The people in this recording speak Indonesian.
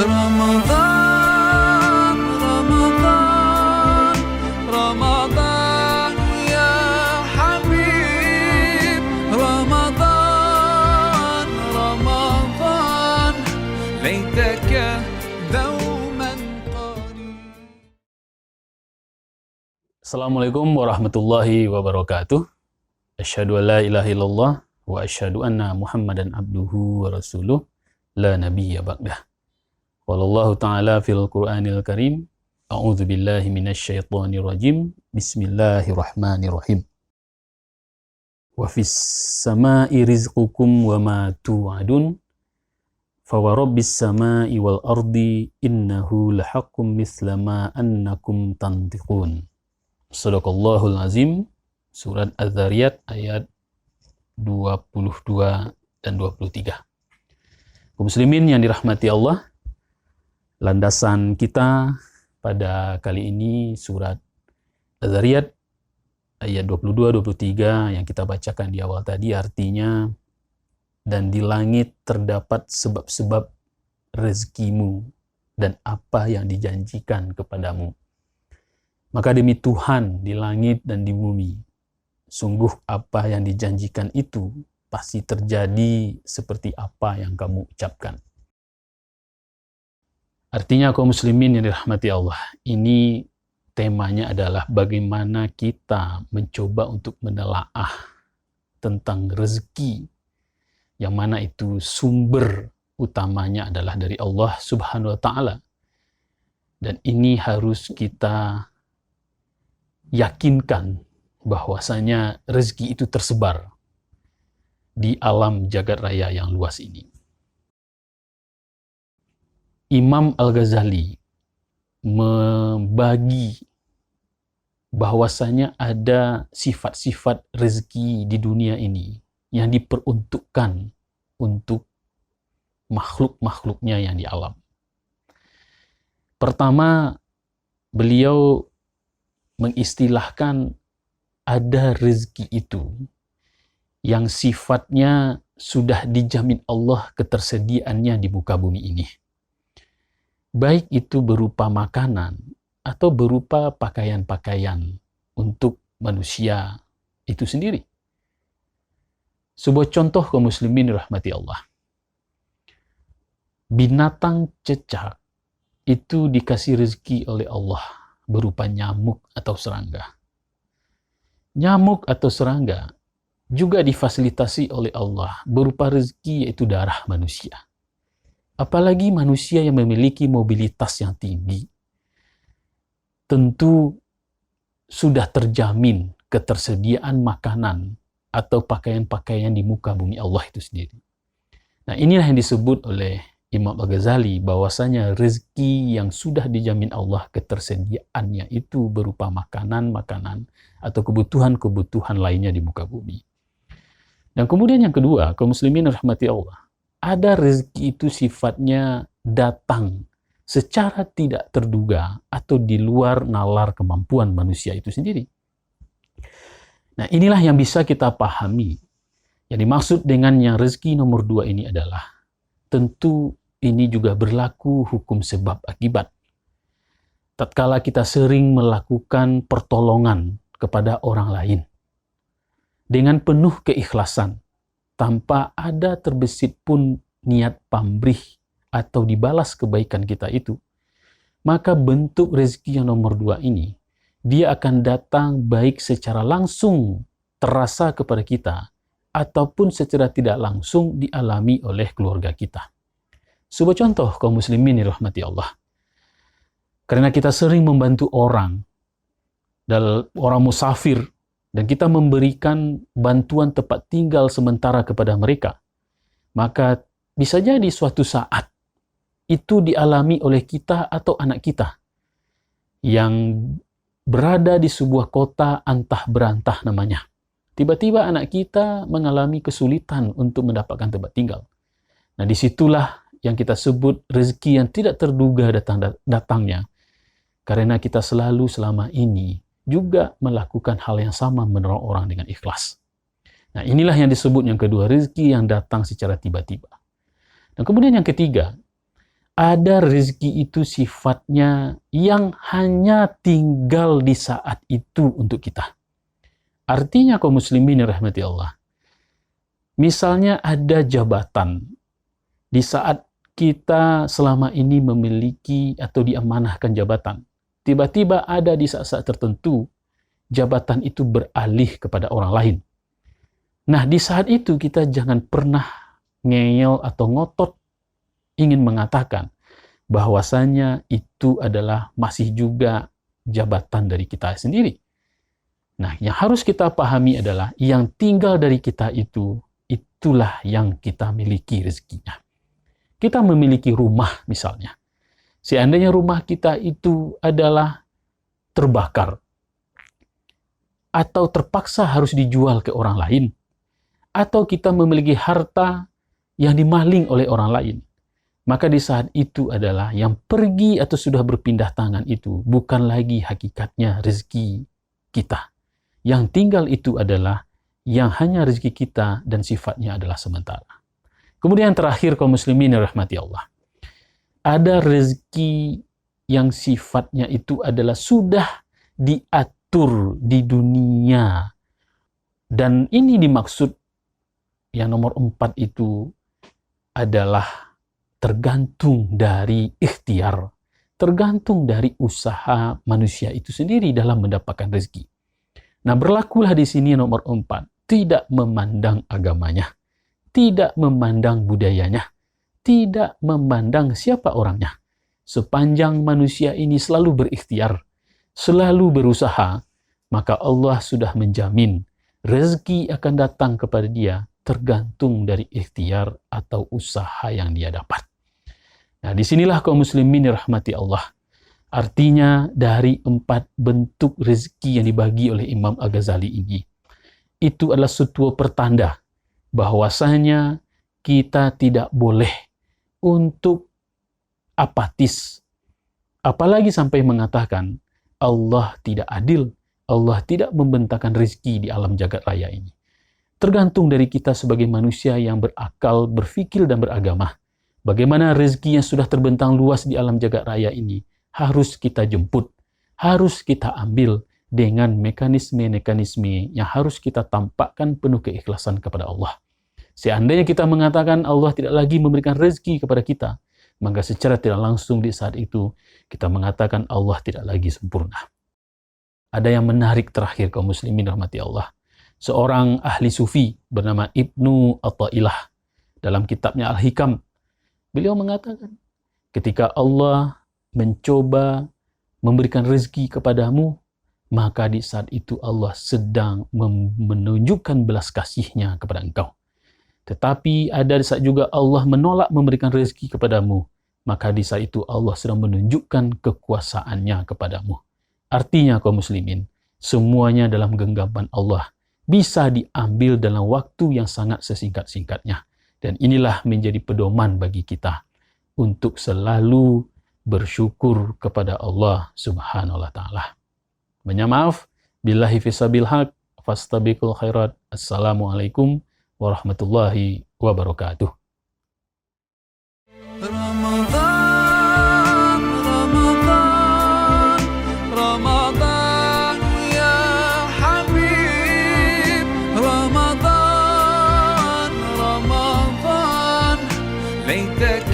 Ramadan, Ramadan, Ramadan ya Habib. Ramadan, Ramadan, laitaka dauman qarib. Assalamualaikum warahmatullahi wabarakatuh. Asyhadu an la ilaha illallah wa asyhadu anna Muhammadan abduhu wa rasuluh la nabiyya ba'dah. Wallahu ta'ala fil Qur'anil Karim. A'udzu billahi minasyaitonir rajim. Bismillahirrahmanirrahim. Wa fis sama'i rizqukum wa ma tu'adun. Fa wa rabbis sama'i wal ardi innahu lahaqqum mithla ma annakum tantiqun. Shadaqallahul azim. Surat Az-Zariyat ayat 22 dan 23. Kaum muslimin yang dirahmati Allah, landasan kita pada kali ini surat Az-Zariyat ayat 22-23 yang kita bacakan di awal tadi, artinya dan di langit terdapat sebab-sebab rezekimu dan apa yang dijanjikan kepadamu. Maka demi Tuhan di langit dan di bumi, sungguh apa yang dijanjikan itu pasti terjadi seperti apa yang kamu ucapkan. Artinya kaum muslimin yang dirahmati Allah, ini temanya adalah bagaimana kita mencoba untuk menelaah tentang rezeki, yang mana itu sumber utamanya adalah dari Allah Subhanahu wa Ta'ala. Dan ini harus kita yakinkan bahwasanya rezeki itu tersebar di alam jagat raya yang luas ini. Imam Al-Ghazali membagi bahwasanya ada sifat-sifat rezeki di dunia ini yang diperuntukkan untuk makhluk-makhluknya yang di alam. Pertama, beliau mengistilahkan ada rezeki itu yang sifatnya sudah dijamin Allah ketersediaannya di muka bumi ini. Baik itu berupa makanan atau berupa pakaian-pakaian untuk manusia itu sendiri. Sebuah contoh kaum muslimin rahmati Allah. Binatang cecak itu dikasih rezeki oleh Allah berupa nyamuk atau serangga. Nyamuk atau serangga juga difasilitasi oleh Allah berupa rezeki, yaitu darah manusia. Apalagi manusia yang memiliki mobilitas yang tinggi, tentu sudah terjamin ketersediaan makanan atau pakaian-pakaian di muka bumi Allah itu sendiri. Nah, inilah yang disebut oleh Imam Al-Ghazali bahwasanya rezeki yang sudah dijamin Allah ketersediaannya itu berupa makanan-makanan atau kebutuhan-kebutuhan lainnya di muka bumi. Dan kemudian yang kedua, kaum muslimin rahmati Allah, ada rezeki itu sifatnya datang secara tidak terduga atau di luar nalar kemampuan manusia itu sendiri. Nah, inilah yang bisa kita pahami. Yang dimaksud dengan yang rezeki nomor 2 ini adalah tentu ini juga berlaku hukum sebab akibat. Tatkala kita sering melakukan pertolongan kepada orang lain dengan penuh keikhlasan, tanpa ada terbesit pun niat pamrih atau dibalas kebaikan kita itu, maka bentuk rezeki yang nomor 2 ini, dia akan datang baik secara langsung terasa kepada kita, ataupun secara tidak langsung dialami oleh keluarga kita. Sebuah contoh kaum muslimin dirahmati Allah. Karena kita sering membantu orang, dan orang musafir, dan kita memberikan bantuan tempat tinggal sementara kepada mereka, maka bisa jadi suatu saat itu dialami oleh kita atau anak kita yang berada di sebuah kota antah berantah namanya. Tiba-tiba anak kita mengalami kesulitan untuk mendapatkan tempat tinggal. Nah, disitulah yang kita sebut rezeki yang tidak terduga datangnya. Karena kita selalu selama ini juga melakukan hal yang sama, menolong orang dengan ikhlas. Nah, inilah yang disebut yang kedua, rezeki yang datang secara tiba-tiba. Dan kemudian yang ketiga, ada rezeki itu sifatnya yang hanya tinggal di saat itu untuk kita. Artinya kaum muslimin yang rahmati Allah, misalnya ada jabatan di saat kita selama ini memiliki atau diamanahkan jabatan, tiba-tiba ada di saat-saat tertentu jabatan itu beralih kepada orang lain. Nah, di saat itu kita jangan pernah ngeyel atau ngotot ingin mengatakan bahwasanya itu adalah masih juga jabatan dari kita sendiri. Nah, yang harus kita pahami adalah yang tinggal dari kita itu, itulah yang kita miliki rezekinya. Kita memiliki rumah misalnya. Seandainya rumah kita itu adalah terbakar atau terpaksa harus dijual ke orang lain, atau kita memiliki harta yang dimaling oleh orang lain, maka di saat itu adalah yang pergi atau sudah berpindah tangan itu bukan lagi hakikatnya rezeki kita. Yang tinggal itu adalah yang hanya rezeki kita dan sifatnya adalah sementara. Kemudian terakhir kaum muslimin yang rahmati Allah, ada rezeki yang sifatnya itu adalah sudah diatur di dunia. Dan ini dimaksud yang nomor 4 itu adalah tergantung dari ikhtiar, tergantung dari usaha manusia itu sendiri dalam mendapatkan rezeki. Nah, berlakulah di sini nomor 4, tidak memandang agamanya, tidak memandang budayanya, tidak memandang siapa orangnya. Sepanjang manusia ini selalu berikhtiar, selalu berusaha, maka Allah sudah menjamin rezeki akan datang kepada dia tergantung dari ikhtiar atau usaha yang dia dapat. Nah, disinilah kaum muslimin rahmati Allah. Artinya dari 4 bentuk rezeki yang dibagi oleh Imam Al-Ghazali ini, itu adalah suatu pertanda bahwasanya kita tidak boleh untuk apatis. Apalagi sampai mengatakan Allah tidak adil, Allah tidak membentangkan rezeki di alam jagat raya ini. Tergantung dari kita sebagai manusia yang berakal, berfikir dan beragama. Bagaimana rezeki yang sudah terbentang luas di alam jagat raya ini harus kita jemput, harus kita ambil dengan mekanisme-mekanisme yang harus kita tampakkan penuh keikhlasan kepada Allah. Seandainya kita mengatakan Allah tidak lagi memberikan rezeki kepada kita, maka secara tidak langsung di saat itu kita mengatakan Allah tidak lagi sempurna. Ada yang menarik terakhir kaum muslimin rahmati Allah. Seorang ahli sufi bernama Ibnu Athaillah dalam kitabnya Al-Hikam, beliau mengatakan, ketika Allah mencoba memberikan rezeki kepadamu, maka di saat itu Allah sedang menunjukkan belas kasihnya kepada engkau. Tetapi ada di saat juga Allah menolak memberikan rezeki kepadamu, maka di saat itu Allah sedang menunjukkan kekuasaannya kepadamu. Artinya kaum muslimin, semuanya dalam genggaman Allah bisa diambil dalam waktu yang sangat sesingkat-singkatnya. Dan inilah menjadi pedoman bagi kita untuk selalu bersyukur kepada Allah Subhanahu wa taala. Banyak maaf, billahi fisabil haq, fastabiqul khairat. Assalamualaikum warahmatullahi wabarakatuh. رمضان رمضان رمضان يا حبيب رمضان رمضان ليتك